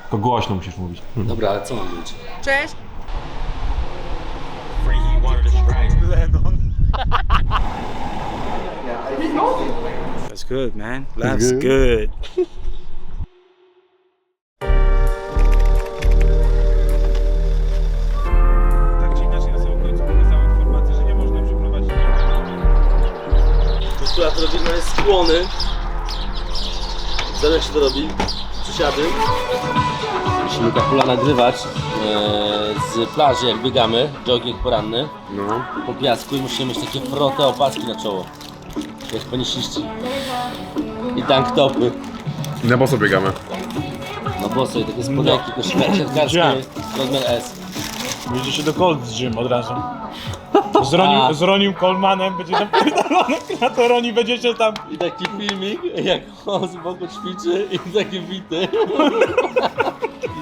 Tylko głośno musisz mówić. Dobra, ale co mam mówić? Cześć! That's good, man. Life's good. Tak czy inaczej na samym końcu pokazała informację, że nie można przeprowadzić. To która to robimy jest skłony. Co jak się to robi? Przysiady. Musimy Kapula nagrywać z plaży jak biegamy, jogging poranny. No. Po piasku i musimy mieć takie frote opaski na czoło. Jak penisiści. I tank topy. Na boso biegamy. No boso i takie spodeki, siatkarskie, rozmiar S. Jedziecie do Gold's Gym od razu. Z Ronim Colemanem będzie napierdolony na to Roni będziecie tam. I taki filmik, jak on z boku ćwiczy i takie bity.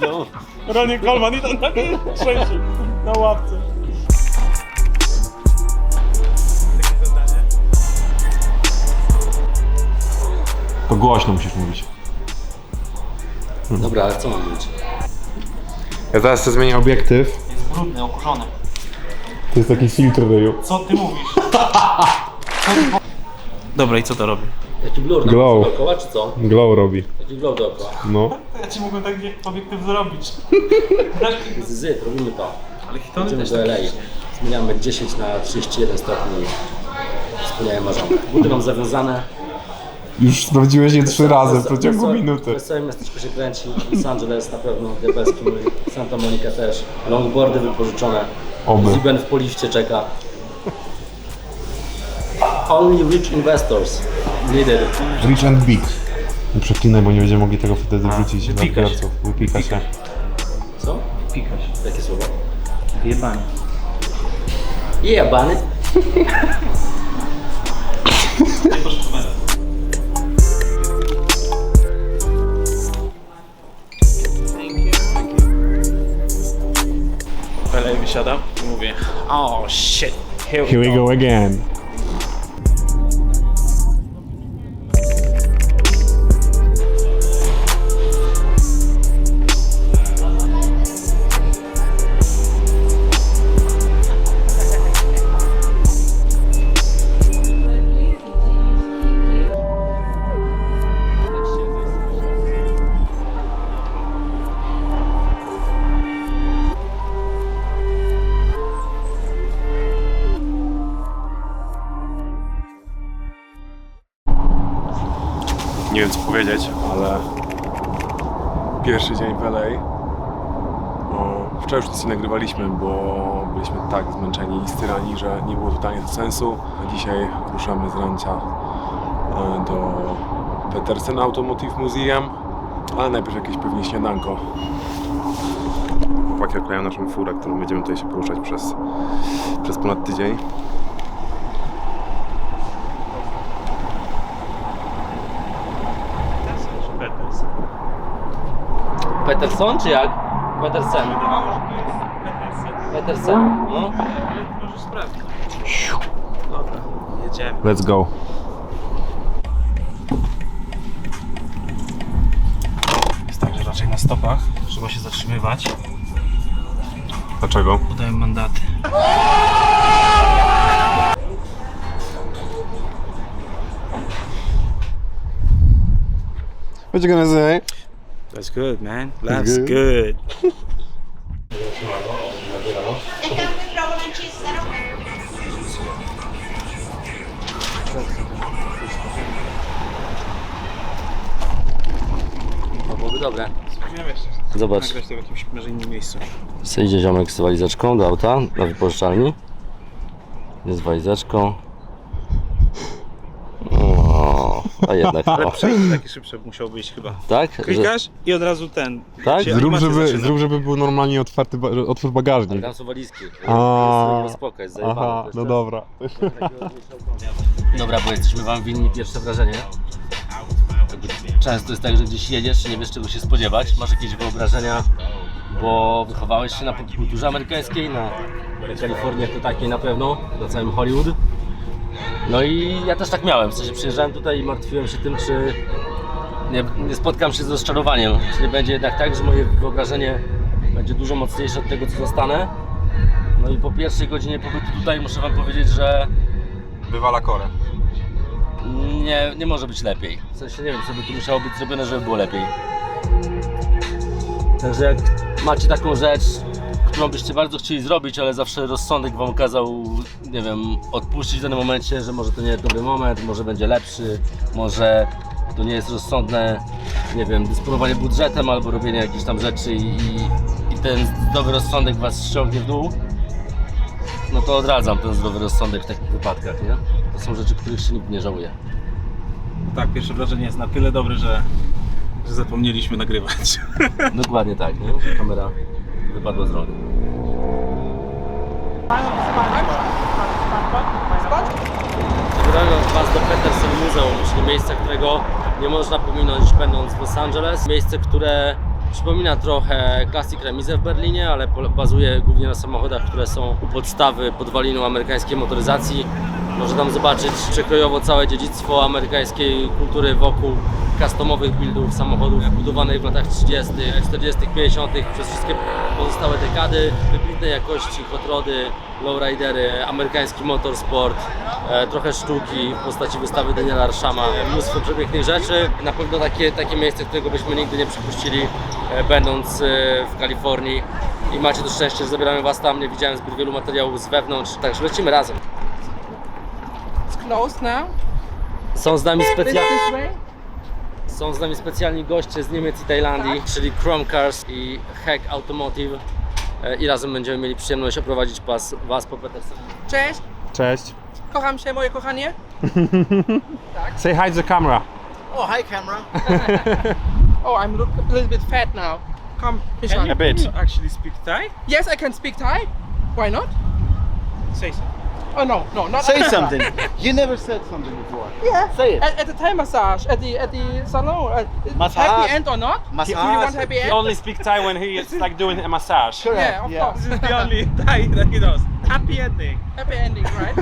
No. Ronnie Coleman i tam nagle trzęsie na łapce. Takie zadanie. Tylko głośno musisz mówić. Dobra, ale co mam mówić? Ja teraz chcę zmienić obiektyw. Jest brudny, okurzony. To jest taki filtr ryju. Co ty mówisz? Dobra, i co to robi? Jaki blur Glow. dookoła, czy co? Glow robi. Jaki glow dookoła? No. Ja ci mógłbym tak obiektyw zrobić. Zyt, robimy to. Ale hitony Idziemy też do LA. Zmieniamy 10 na 31 stopni. Spełniają marzenia. Buty mam zawiązane. Już sprawdziłeś je 3 razy w przeciągu Wesołe- minuty. Wesołe miasteczko się kręci. Los Angeles na pewno, diabelski mój. Santa Monica też. Longboardy wypożyczone. Oby. Ziben w polifcie czeka. Only rich investors needed. Rich and big. Nie przeklinaj, bo nie będziemy mogli tego wtedy wrzucić na wypika się. odbiorców. Wypika się. Co? Pikaś. Jakie słowo? Wyjebany. Jebany. Ale wysiadam i mówię, oh shit, here Here we go again. Nie wiem co powiedzieć, ale pierwszy dzień w LA. Wczoraj już nic nie nagrywaliśmy, bo byliśmy tak zmęczeni i styrani, że nie było totalnie to sensu. A dzisiaj ruszamy z rancia do Petersen Automotive Museum, ale najpierw jakieś pewnie śniadanko. Chłopaki oklejają naszą furę, którą będziemy tutaj się poruszać przez ponad tydzień. Peterson czy jak? Petersen. Petersen. No. Możesz sprawdzić. Dobra, jedziemy. Let's go. Jest tak, że raczej na stopach trzeba się zatrzymywać. Dlaczego? Podają mandaty. What you gonna say? That's good, man. Life's good. To byłoby dobre. Spróbujemy jeszcze. Zobacz. Nagrać to w jakimś może innym miejscu. Idzie ziomek z walizeczką do auta, na wypożyczalni. Jest z walizeczką. O, a jednak Ale o. przejście takie szybsze musiał być chyba. Tak? Że... Klikasz i od razu ten. Tak? się animacja zaczyna. Zrób, żeby był normalnie otwór bagażnik. Tam są walizki. A. Jest spokoj, zajebane. Aha, To jest no ten- dobra. Dobra, bo jesteśmy wam winni pierwsze wrażenie. Często jest tak, że gdzieś jedziesz, nie wiesz czego się spodziewać, masz jakieś wyobrażenia, bo wychowałeś się na popkulturze amerykańskiej, na Kalifornii jako takiej na pewno, na całym Hollywood. No i ja też tak miałem, w sensie przyjeżdżałem tutaj i martwiłem się tym, czy nie spotkam się z rozczarowaniem. Czyli będzie jednak tak, że moje wyobrażenie będzie dużo mocniejsze od tego, co zostanę. No i po pierwszej godzinie pobytu tutaj muszę wam powiedzieć, że Wywala korę. nie może być lepiej. W sensie nie wiem, co by tu musiało być zrobione, żeby było lepiej. Także jak macie taką rzecz, którą byście bardzo chcieli zrobić, ale zawsze rozsądek wam kazał, nie wiem, odpuścić w danym momencie, że może to nie jest dobry moment, może będzie lepszy, może to nie jest rozsądne, nie wiem, dysponowanie budżetem albo robienie jakichś tam rzeczy i ten zdrowy rozsądek was ściągnie w dół, no to odradzam ten zdrowy rozsądek w takich wypadkach, nie? To są rzeczy, których się nikt nie żałuje. Tak, pierwsze wrażenie jest na tyle dobre, że zapomnieliśmy nagrywać. Dokładnie tak, nie? Kamera wypadła z rąk. Zabieramy Was do Petersen Muzeum, czyli miejsca, którego nie można pominąć będąc w Los Angeles. Miejsce, które przypomina trochę Classic Remise w Berlinie, ale bazuje głównie na samochodach, które są u podstawy podwalinu amerykańskiej motoryzacji. Można tam zobaczyć przekrojowo całe dziedzictwo amerykańskiej kultury wokół customowych buildów samochodów budowanych w latach 30., 40., 50. przez wszystkie pozostałe dekady. Wybitnej jakości hot rody, lowridery, amerykański motorsport, trochę sztuki w postaci wystawy Daniela Arshama, mnóstwo przepięknych rzeczy. Na pewno takie miejsce, którego byśmy nigdy nie przypuścili, będąc w Kalifornii. I macie to szczęście, że zabieramy Was tam. Nie widziałem zbyt wielu materiałów z wewnątrz, także lecimy razem. Close now. Są z nami This way. Są z nami specjalni goście z Niemiec i Tajlandii, czyli Chrome Cars i Heck Automotive. I razem będziemy mieli przyjemność oprowadzić Was po Petersen. Cześć. Cześć. Kocham się, moje kochanie. Say hi to the camera. Oh, hi, camera. Oh, I'm look a little bit fat now. Come, Mishan. A bit. Actually speak Thai? Yes, I can speak Thai. Why not? Say something. Oh no, not Say something. You never said something before. Yeah. Say it. At the Thai massage, at the salon. Massage. Happy end or not? Massage. Do you want happy He end? only speak Thai when he is like doing a massage. Correct. Yeah, of course. This is the only Thai that he knows. Happy ending. Happy ending, right?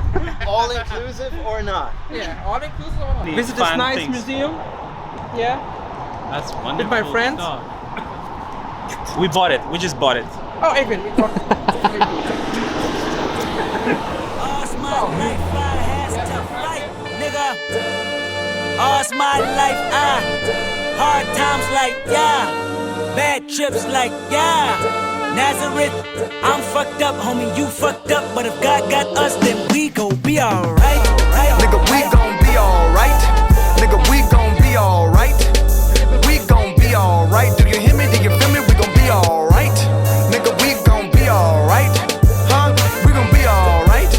All inclusive or not? Yeah, all inclusive or not? Neat, Visit this fun nice things. museum. Yeah. That's wonderful. With my friends? No. We bought it. We just bought it. Oh, even we got. All's my life I has to fight, nigga. All's my life hard times like yeah, bad trips like yeah. Nazareth, I'm fucked up, homie, you fucked up, but if God got us, then we gon' be alright. Nigga, we gon' be alright. Nigga, we gon' be alright. We gon' be alright. Do you hear me? Do you feel me? We gon' be alright. Nigga, we gon' be alright. Huh? We gon' be alright.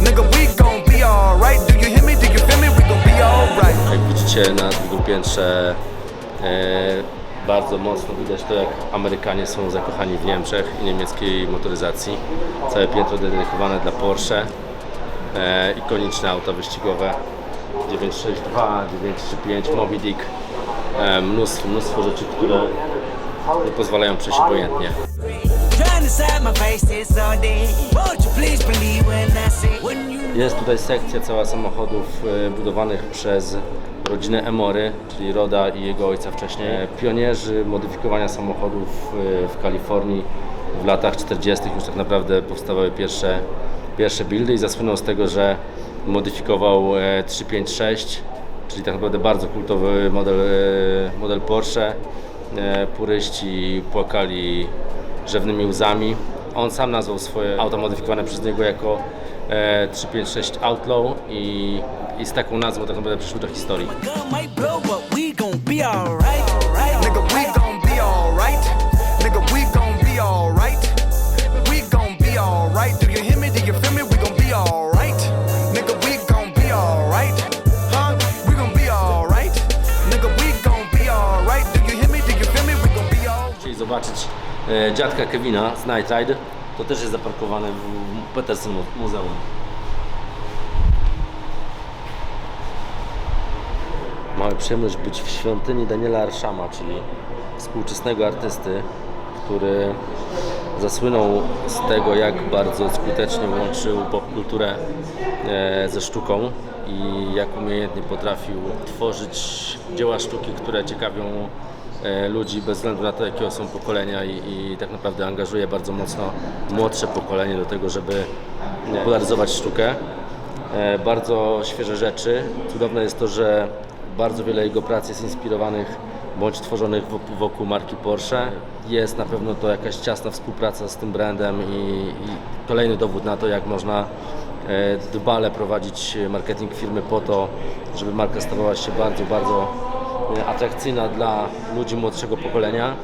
Nigga, we gon' be alright. Do you hear me? Do you feel me? We gon' be alright. Jak widzicie na drugim piętrze bardzo mocno widać to, jak Amerykanie są zakochani w Niemczech i niemieckiej motoryzacji. Całe piętro dedykowane dla Porsche, ikoniczne auta wyścigowe 962, 935, Moby Dick, mnóstwo rzeczy, które nie pozwalają przejść obojętnie. Trying to side my face this all day. Won't you please believe when I say when you Jest tutaj sekcja cała samochodów budowanych przez rodzinę Emory, czyli Roda i jego ojca wcześniej. Pionierzy modyfikowania samochodów w Kalifornii w latach 40. już tak naprawdę powstawały pierwsze buildy i zasłynął z tego, że modyfikował 356, czyli tak naprawdę bardzo kultowy model Porsche. Puryści płakali rzewnymi łzami. On sam nazwał swoje auto modyfikowane przez niego jako 356 Outlaw i z taką nazwą tak naprawdę przyszły do historii. gun might blow, but we gon' be alright. Nigga, we gon' be alright. Nigga, we gon' be alright. We gon' be alright. Do you hear me? Do you feel me? We gon' be alright. Nigga, we gon' be alright. Huh? We gon' be alright. Nigga, we gon' be alright. Do you hear me? Do you feel me? We gon' be alright. Chcieli zobaczyć dziadka Kevina z Night Ride. To też jest zaparkowane w Petersen Muzeum. Mamy przyjemność być w świątyni Daniela Arshama, czyli współczesnego artysty, który zasłynął z tego, jak bardzo skutecznie łączył popkulturę ze sztuką i jak umiejętnie potrafił tworzyć dzieła sztuki, które ciekawią ludzi bez względu na to, jakiego są pokolenia i tak naprawdę angażuje bardzo mocno młodsze pokolenie do tego, żeby popularyzować sztukę. Bardzo świeże rzeczy. Cudowne jest to, że bardzo wiele jego prac jest inspirowanych bądź tworzonych wokół marki Porsche. Jest na pewno to jakaś ciasna współpraca z tym brandem i kolejny dowód na to, jak można dbale prowadzić marketing firmy po to, żeby marka stawała się bardzo atrakcyjna dla ludzi młodszego pokolenia.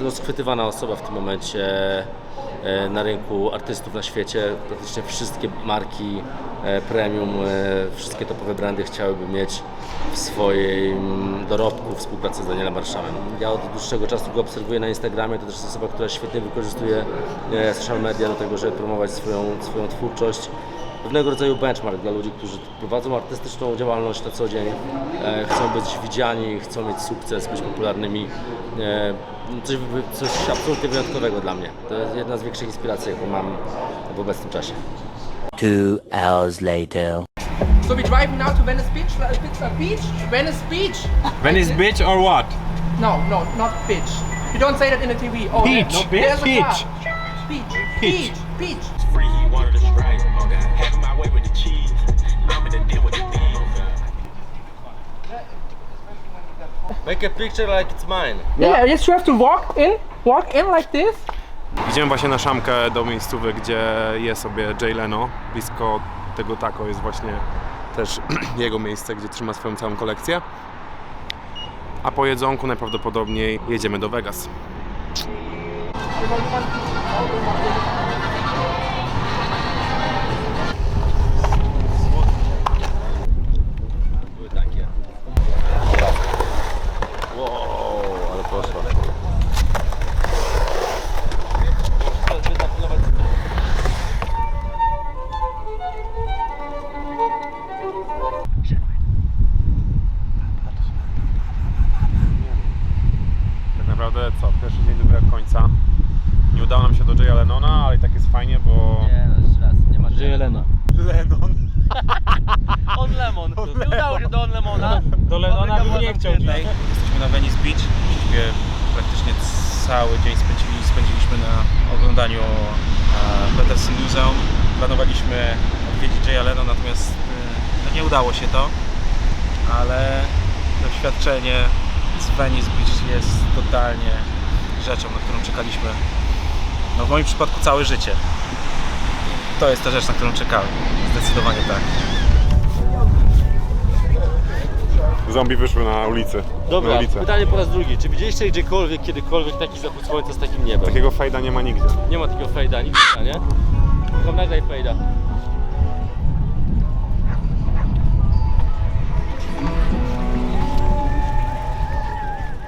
Rozchwytywana osoba w tym momencie na rynku artystów na świecie. Praktycznie wszystkie marki premium, wszystkie topowe brandy chciałyby mieć w swoim dorobku współpracę z Danielem Marszałem. Ja od dłuższego czasu go obserwuję na Instagramie, to też jest osoba, która świetnie wykorzystuje social media do tego, żeby promować swoją twórczość. Pewnego rodzaju benchmark dla ludzi, którzy prowadzą artystyczną działalność na co dzień, chcą być widziani, chcą mieć sukces, być popularnymi. Coś absolutnie wyjątkowego dla mnie. To jest jedna z większych inspiracji, jaką mam w obecnym czasie. 2 hours later. So we're driving now to Venice Beach. Venice Beach. Venice Beach or what? No, not beach. You don't say that in the TV. Oh, Beach. No, Beach. there's a Beach. car. Beach. Beach. Make a picture like it's mine. Yeah, yes, you have to walk in like this. Idziemy właśnie na szamkę do miejscówek, gdzie je sobie Jay Leno. Blisko tego taco jest właśnie też jego miejsce, gdzie trzyma swoją całą kolekcję. A po jedzonku najprawdopodobniej jedziemy do Vegas. Były takie. Wow, ale poszło. Tak naprawdę co? Pierwszy dzień dobiega końca. Nie udało nam się do Jaya Lenona, ale i tak jest fajnie, bo... Nie, no jeszcze raz, nie ma Jay Leno. Lenon. On Lemon. Nie udało się do On Lemona. Do Lenona bym nie chciał. Jesteśmy na Venice Beach, gdzie praktycznie cały dzień spędziliśmy na oglądaniu Peterson Museum. Planowaliśmy odwiedzić Jaya Leno, natomiast no nie udało się to, ale doświadczenie z Venice Beach jest totalnie rzeczą, na którą czekaliśmy, no w moim przypadku całe życie. To jest ta rzecz, na którą czekałem, zdecydowanie tak. Zombie wyszły na ulicę. Dobra, na ulicę. pytanie po raz drugi. Czy widzieliście gdziekolwiek, kiedykolwiek taki zachód słońca z takim niebem? Takiego fejda nie ma nigdzie. Nie ma takiego fejda, nigdy, nie? Tylko nagraj fejda.